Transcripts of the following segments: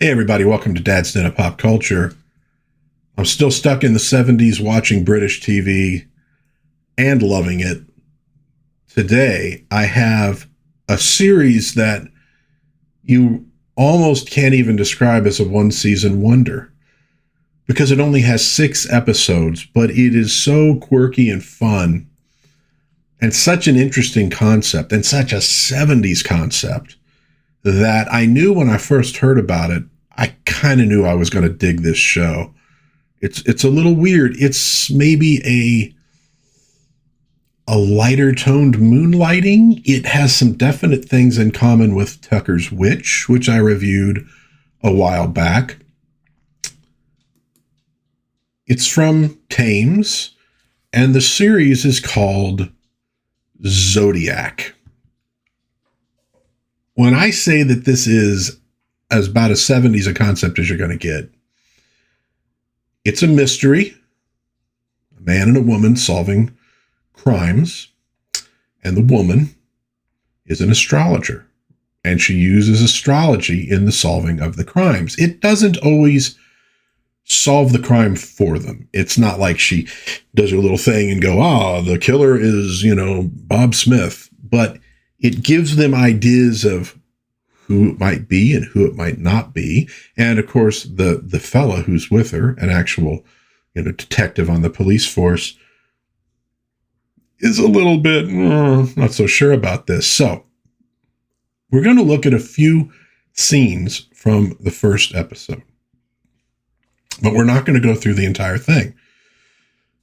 Hey everybody, welcome to Dad's Den of Pop Culture. I'm still stuck in the 70s watching British TV and loving it. Today, I have a series that you almost can't even describe as a one-season wonder because it only has 6 episodes, but it is so quirky and fun and such an interesting concept and such a 70s concept that I knew when I first heard about it, I kind of knew I was going to dig this show. It's a little weird. It's maybe a lighter toned Moonlighting. It has some definite things in common with Tucker's Witch, which I reviewed a while back. It's from Thames, and the series is called Zodiac. When I say that this is as about as 70s a concept as you're going to get, it's a mystery, a man and a woman solving crimes, and the woman is an astrologer, and she uses astrology in the solving of the crimes. It doesn't always solve the crime for them. It's not like she does her little thing and go, the killer is, Bob Smith, but it gives them ideas of who it might be and who it might not be. And of course, the fella who's with her, an actual, detective on the police force, is a little bit not so sure about this. So we're going to look at a few scenes from the first episode, but we're not going to go through the entire thing,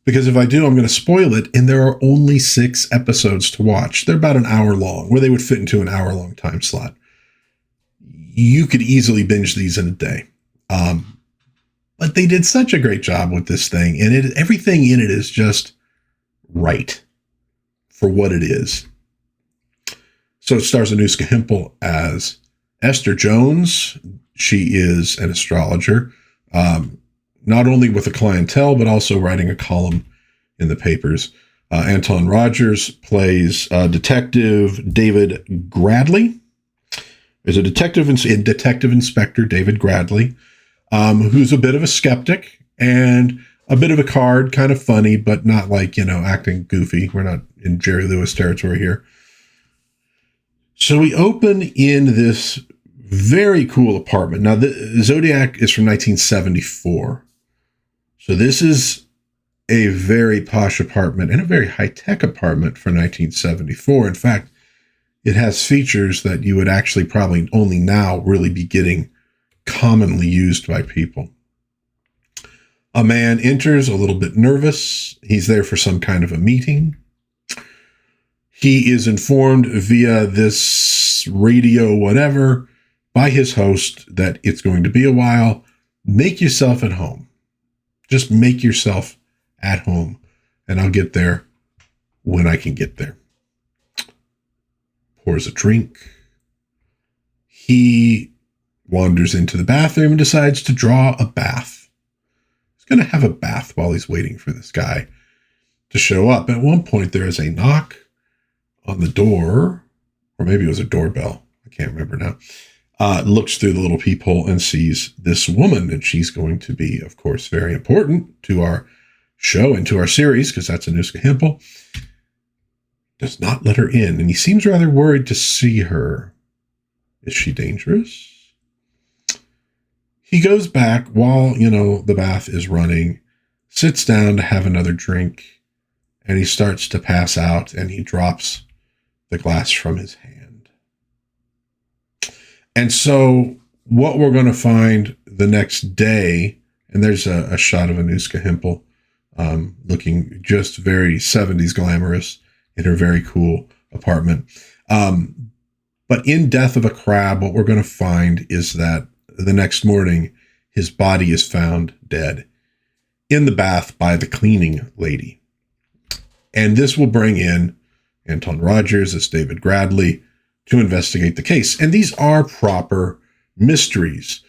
because if I do, I'm going to spoil it. And there are only 6 episodes to watch. They're about an hour long, where they would fit into an hour-long time slot. You could easily binge these in a day. But they did such a great job with this thing. And everything in it is just right for what it is. So it stars Anouska Hempel as Esther Jones. She is an astrologer, not only with a clientele, but also writing a column in the papers. Anton Rodgers plays Detective David Gradley. There's a detective inspector, David Gradley, who's a bit of a skeptic and a bit of a card, kind of funny, but not like, acting goofy. We're not in Jerry Lewis territory here. So we open in this very cool apartment. Now, the Zodiac is from 1974. So this is a very posh apartment and a very high-tech apartment for 1974. In fact, it has features that you would actually probably only now really be getting commonly used by people. A man enters a little bit nervous. He's there for some kind of a meeting. He is informed via this radio whatever by his host that it's going to be a while. Make yourself at home. Just make yourself at home, and I'll get there when I can get there. Pours a drink. He wanders into the bathroom and decides to draw a bath. He's going to have a bath while he's waiting for this guy to show up. At one point, there is a knock on the door, or maybe it was a doorbell. I can't remember now. Looks through the little peephole and sees this woman, and she's going to be, of course, very important to our show and to our series, because that's Anouska Hempel. Does not let her in, and he seems rather worried to see her. Is she dangerous? He goes back while, the bath is running, sits down to have another drink, and he starts to pass out, and he drops the glass from his hand. And so what we're going to find the next day, and there's a shot of Anouska Hempel looking just very 70s glamorous in her very cool apartment. But in Death of a Crab, what we're going to find is that the next morning, his body is found dead in the bath by the cleaning lady. And this will bring in Anton Rodgers as David Gradley to investigate the case. And these are proper mysteries.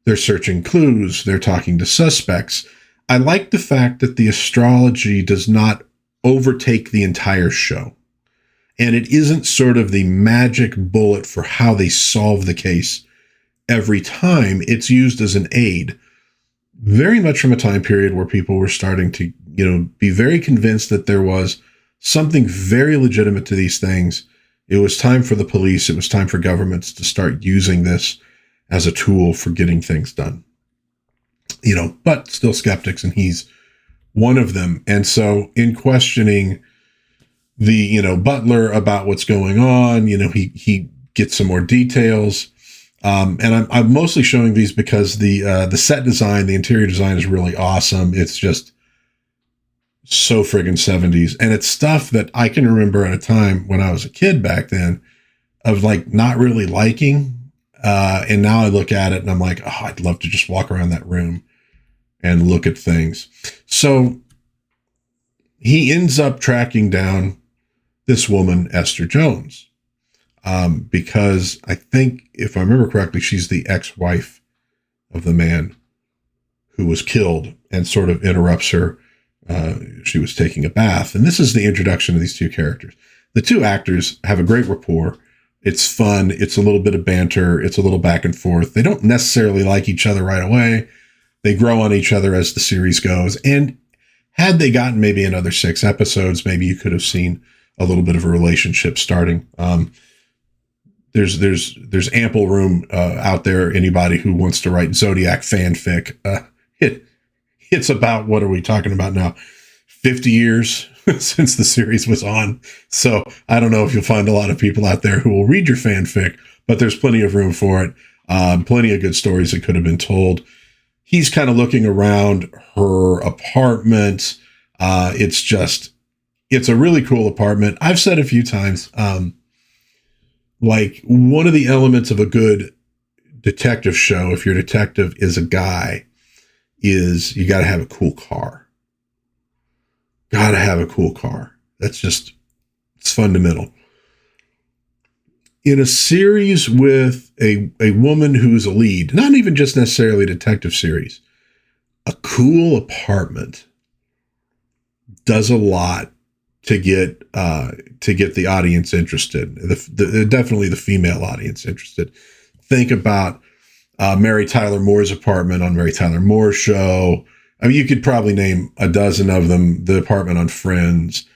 They're searching clues. They're talking to suspects. I like the fact that the astrology does not overtake the entire show. And it isn't sort of the magic bullet for how they solve the case every time, it's used as an aid, very much from a time period where people were starting to, be very convinced that there was something very legitimate to these things. It was time for the police. It was time for governments to start using this as a tool for getting things done, but still skeptics. And he's one of them. And so in questioning the, butler about what's going on, he gets some more details. And I'm mostly showing these because the set design, the interior design is really awesome. It's just so friggin' 70s. And it's stuff that I can remember at a time when I was a kid back then of like not really liking. And now I look at it and I'm like, oh, I'd love to just walk around that room and look at things. So he ends up tracking down this woman, Esther Jones, because I think, if I remember correctly, she's the ex-wife of the man who was killed, and sort of interrupts her. She was taking a bath. And this is the introduction of these two characters. The two actors have a great rapport. It's fun. It's a little bit of banter. It's a little back and forth. They don't necessarily like each other right away. They grow on each other as the series goes. And had they gotten maybe another 6 episodes, maybe you could have seen a little bit of a relationship starting. There's ample room out there. Anybody who wants to write Zodiac fanfic, it's about, what are we talking about now? 50 years since the series was on. So I don't know if you'll find a lot of people out there who will read your fanfic, but there's plenty of room for it. Plenty of good stories that could have been told. He's kind of looking around her apartment. It's a really cool apartment. I've said a few times, like, one of the elements of a good detective show, if your detective is a guy, is you got to have a cool car. Got to have a cool car. It's fundamental. In a series with a woman who's a lead, not even just necessarily a detective series, a cool apartment does a lot to get the audience interested. Definitely the female audience interested. Think about Mary Tyler Moore's apartment on Mary Tyler Moore's show. I mean, you could probably name a dozen of them. The apartment on Friends.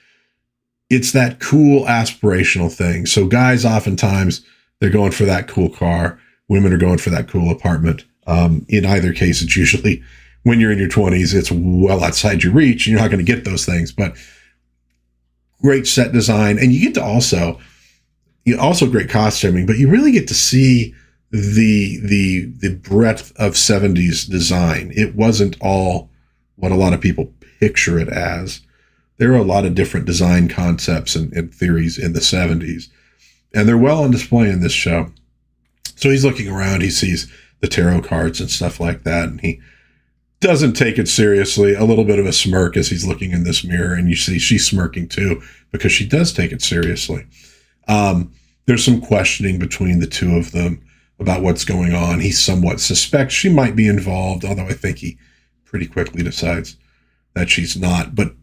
It's that cool aspirational thing. So guys, oftentimes they're going for that cool car. Women are going for that cool apartment. In either case, it's usually when you're in your 20s, it's well outside your reach. You're not going to get those things, but great set design. And you get to also great costuming, but you really get to see the breadth of 70s design. It wasn't all what a lot of people picture it as. There are a lot of different design concepts and theories in the 70s, and they're well on display in this show. So he's looking around, he sees the tarot cards and stuff like that, and he doesn't take it seriously. A little bit of a smirk as he's looking in this mirror, and you see she's smirking too, because she does take it seriously. There's some questioning between the two of them about what's going on. He somewhat suspects she might be involved, although I think he pretty quickly decides that she's not. But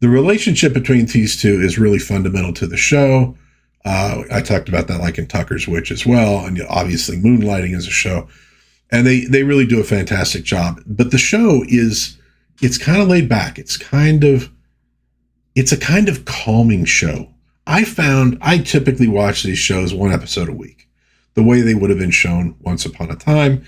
the relationship between these two is really fundamental to the show. I talked about that like in Tucker's Witch as well, and obviously Moonlighting is a show. And they really do a fantastic job. But the show it's kind of laid back. It's a kind of calming show. I typically watch these shows 1 episode a week, the way they would have been shown once upon a time.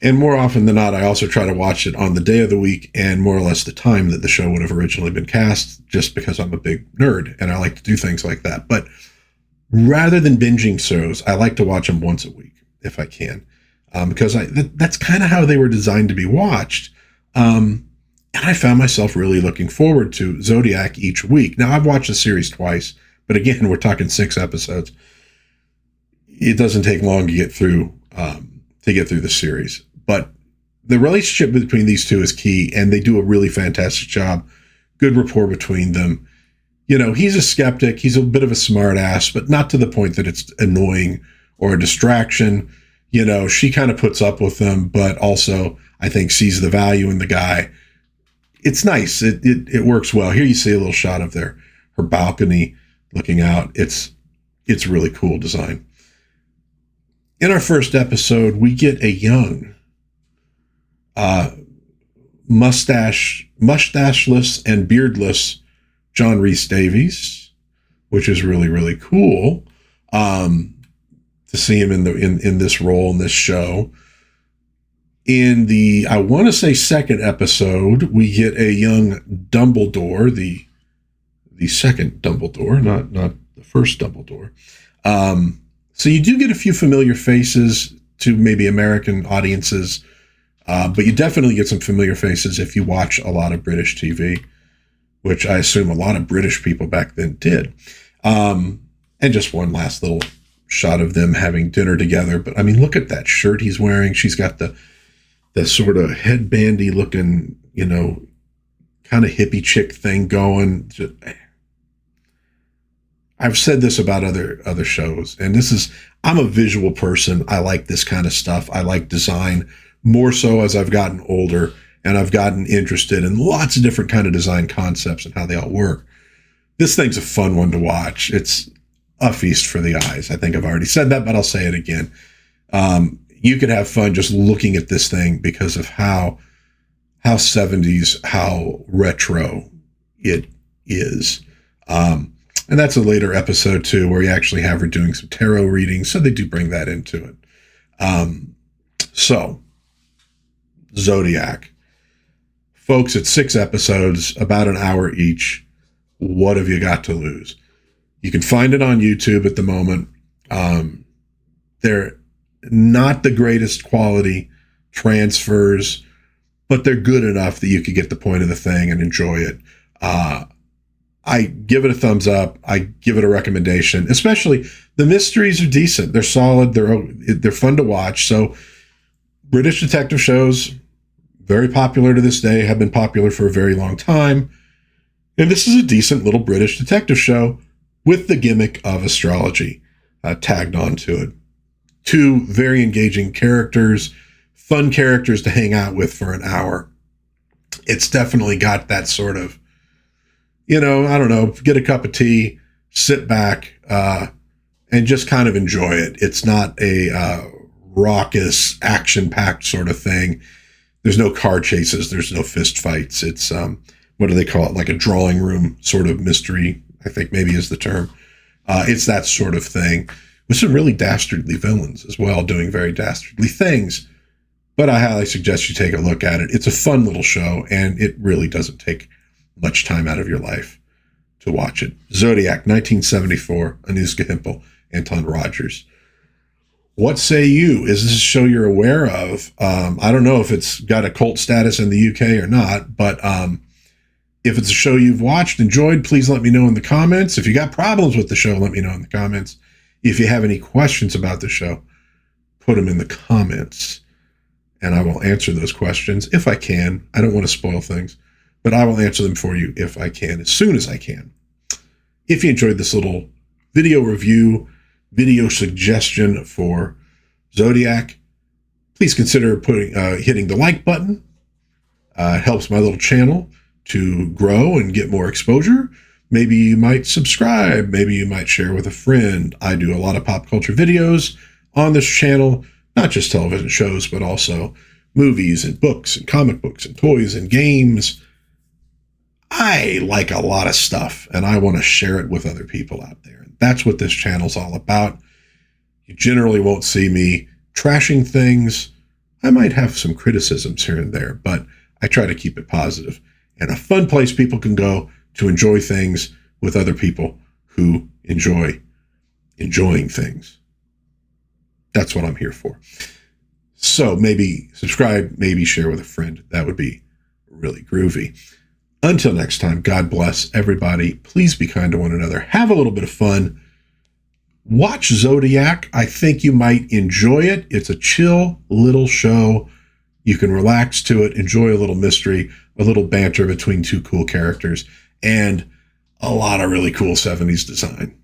And more often than not, I also try to watch it on the day of the week and more or less the time that the show would have originally been cast, just because I'm a big nerd and I like to do things like that. But rather than binging shows, I like to watch them once a week if I can, because that's kind of how they were designed to be watched. And I found myself really looking forward to Zodiac each week. Now, I've watched the series twice, but again, we're talking 6 episodes. It doesn't take long to get through the series. But the relationship between these two is key, and they do a really fantastic job. Good rapport between them. He's a skeptic. He's a bit of a smart ass, but not to the point that it's annoying or a distraction. She kind of puts up with them, but also I think sees the value in the guy. It's nice. It works well. Here you see a little shot of her balcony looking out. It's really cool design. In our first episode, we get a young, mustacheless and beardless John Rhys-Davies, which is really, really cool to see him in this role in this show. In the, I want to say, second episode, we get a young Dumbledore, the second Dumbledore, not the first Dumbledore. So you do get a few familiar faces to maybe American audiences, but you definitely get some familiar faces if you watch a lot of British TV, which I assume a lot of British people back then did. And just one last little shot of them having dinner together. But I mean, look at that shirt he's wearing. She's got the sort of headbandy looking, kind of hippie chick thing going. I've said this about other shows, and I'm a visual person. I like this kind of stuff. I like design more so as I've gotten older and I've gotten interested in lots of different kind of design concepts and how they all work. This thing's a fun one to watch. It's a feast for the eyes. I think I've already said that, but I'll say it again. You could have fun just looking at this thing because of how 70s, how retro it is. And that's a later episode too, where you actually have her doing some tarot readings. So they do bring that into it. So Zodiac, folks, it's 6 episodes, about an hour each. What have you got to lose? You can find it on YouTube at the moment. They're not the greatest quality transfers, but they're good enough that you could get the point of the thing and enjoy it. I give it a thumbs up. I give it a recommendation. Especially the mysteries are decent. They're solid. They're fun to watch. So British detective shows, very popular to this day, have been popular for a very long time. And this is a decent little British detective show with the gimmick of astrology tagged onto it. 2 very engaging characters, fun characters to hang out with for an hour. It's definitely got that sort of, I don't know, get a cup of tea, sit back, and just kind of enjoy it. It's not a raucous, action-packed sort of thing. There's no car chases. There's no fist fights. It's, what do they call it? Like a drawing room sort of mystery, I think maybe is the term. It's that sort of thing with some really dastardly villains as well, doing very dastardly things. But I highly suggest you take a look at it. It's a fun little show, and it really doesn't take much time out of your life to watch it. Zodiac, 1974, Anouska, Hempel, Anton, Rodgers. What say you? Is this a show you're aware of? I don't know if it's got a cult status in the UK or not, but if it's a show you've watched, enjoyed, please let me know in the comments. If you got problems with the show, let me know in the comments. If you have any questions about the show, put them in the comments, and I will answer those questions if I can. I don't want to spoil things, but I will answer them for you if I can, as soon as I can. If you enjoyed this little video review, video suggestion for Zodiac, please consider hitting the like button. It helps my little channel to grow and get more exposure. Maybe you might subscribe. Maybe you might share with a friend. I do a lot of pop culture videos on this channel, not just television shows, but also movies and books and comic books and toys and games. I like a lot of stuff, and I want to share it with other people out there. That's what this channel's all about. You generally won't see me trashing things. I might have some criticisms here and there, but I try to keep it positive and a fun place people can go to enjoy things with other people who enjoy enjoying things. That's what I'm here for. So maybe subscribe, maybe share with a friend. That would be really groovy. Until next time, God bless everybody. Please be kind to one another. Have a little bit of fun. Watch Zodiac. I think you might enjoy it. It's a chill little show. You can relax to it, enjoy a little mystery, a little banter between 2 cool characters, and a lot of really cool 70s design.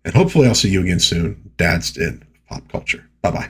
And hopefully I'll see you again soon. Dad's in pop culture. Bye-bye.